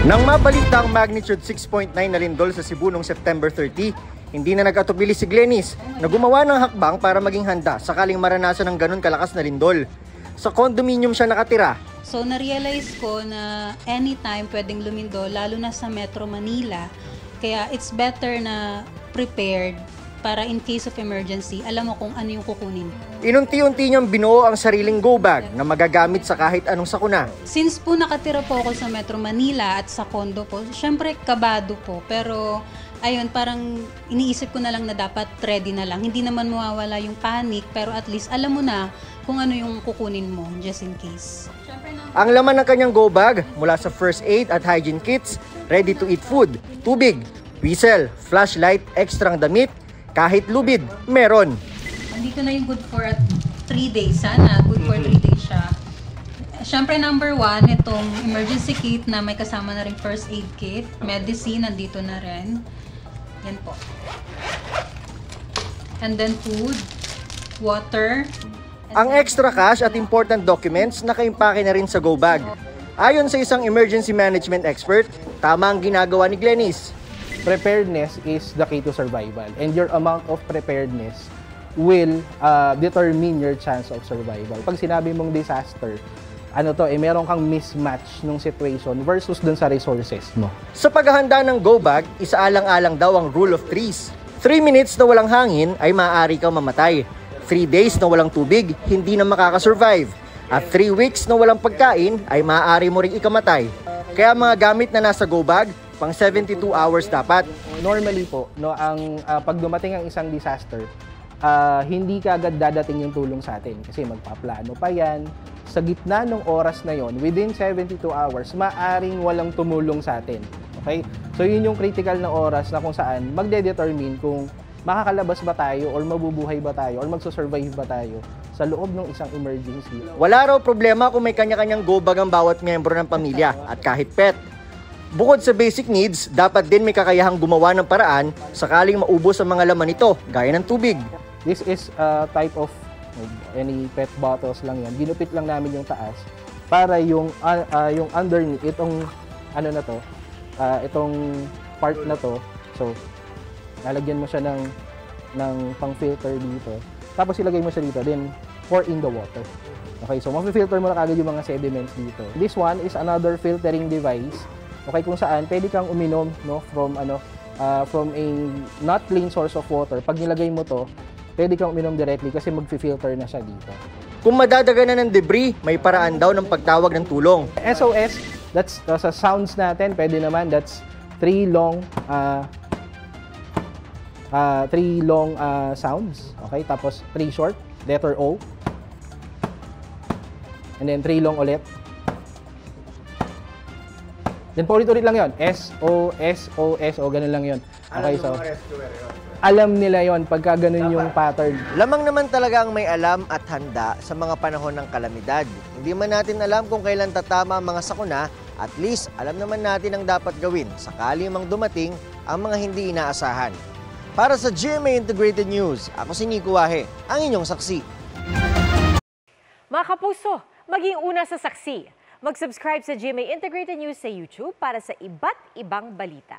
Nang mabalitang magnitude 6.9 na lindol sa Cebu noong September 30, hindi na nag-atubili si Glennis na gumawa ng hakbang para maging handa sakaling maranasan ng ganun kalakas na lindol. Sa condominium siya nakatira. So na-realize ko na anytime pwedeng lumindol, lalo na sa Metro Manila. Kaya it's better na prepared para in case of emergency, alam mo kung ano yung kukunin. Inunti-unti niyang binuo ang sariling go bag na magagamit sa kahit anong sakuna. Since po nakatira po ako sa Metro Manila at sa condo po, syempre kabado po. Pero ayun, parang iniisip ko na lang na dapat ready na lang. Hindi naman mawawala yung panic, pero at least alam mo na kung ano yung kukunin mo just in case. Ang laman ng kanyang go bag mula sa first aid at hygiene kits, ready to eat food, tubig, whistle, flashlight, ekstrang damit, kahit lubid, meron. Andito na yung good for 3 days. Sana good for 3 days siya. Siyempre number 1, itong emergency kit na may kasama na rin first aid kit. Medicine, nandito na rin. Yan po. And then food, water. Ang extra cash at important documents nakaimpake na rin sa go bag. Ayon sa isang emergency management expert, tama ang ginagawa ni Glennis. Preparedness is the key to survival, and your amount of preparedness will determine your chance of survival. Pag sinabi mong disaster, meron kang mismatch ng situation versus dun sa resources mo. Sa paghahanda ng go bag, isaalang-alang daw ang rule of threes. 3 minutes na walang hangin ay maaari kang mamatay. 3 days na walang tubig, hindi na makakasurvive. At 3 weeks na walang pagkain ay maaari mo ring ikamatay. Kaya mga gamit na nasa go bag, pang 72 hours dapat. Normally po, ang pag dumating ang isang disaster, hindi ka agad dadating yung tulong sa atin kasi magpaplano pa yan. Sa gitna ng oras na yon, within 72 hours, maaring walang tumulong sa atin. Okay? So yun yung critical na oras na kung saan magde-determine kung makakalabas ba tayo or mabubuhay ba tayo or magsusurvive ba tayo sa loob ng isang emergency. Wala raw problema kung may kanya-kanyang go bag ang bawat miyembro ng pamilya at kahit pet. Bukod sa basic needs, dapat din may kakayahang gumawa ng paraan sakaling maubos ang mga laman nito, gaya ng tubig. This is a type of any pet bottles lang yan. Ginupit lang namin yung taas para yung underneath itong itong part na to. So lalagyan mo siya ng pang-filter dito. Tapos ilagay mo siya dito, then pour in the water. Okay, so mafi-filter mo na kagad yung mga sediments dito. This one is another filtering device. Okay, kung saan pwede kang uminom from a not clean source of water. Pag nilagay mo to, pwede kang uminom directly kasi magfi-filter na siya dito. Kung madadaga na ng debris, may paraan daw ng pagtawag ng tulong. SOS, that's sa sounds natin, pwede naman, that's 3 long sounds. Okay, tapos 3 short, letter O. And then 3 long ulit. Then paulit-ulit lang yon. S-O, S-O, S-O, ganun lang yon. Okay, so alam nila yon pagka ganun yung pattern. Lamang naman talaga ang may alam at handa sa mga panahon ng kalamidad. Hindi man natin alam kung kailan tatama ang mga sakuna, at least alam naman natin ang dapat gawin sakali mang dumating ang mga hindi inaasahan. Para sa GMA Integrated News, ako si Nico Wahe, ang inyong saksi. Mga kapuso, maging una sa saksi. Mag-subscribe sa GMA Integrated News sa YouTube para sa iba't ibang balita.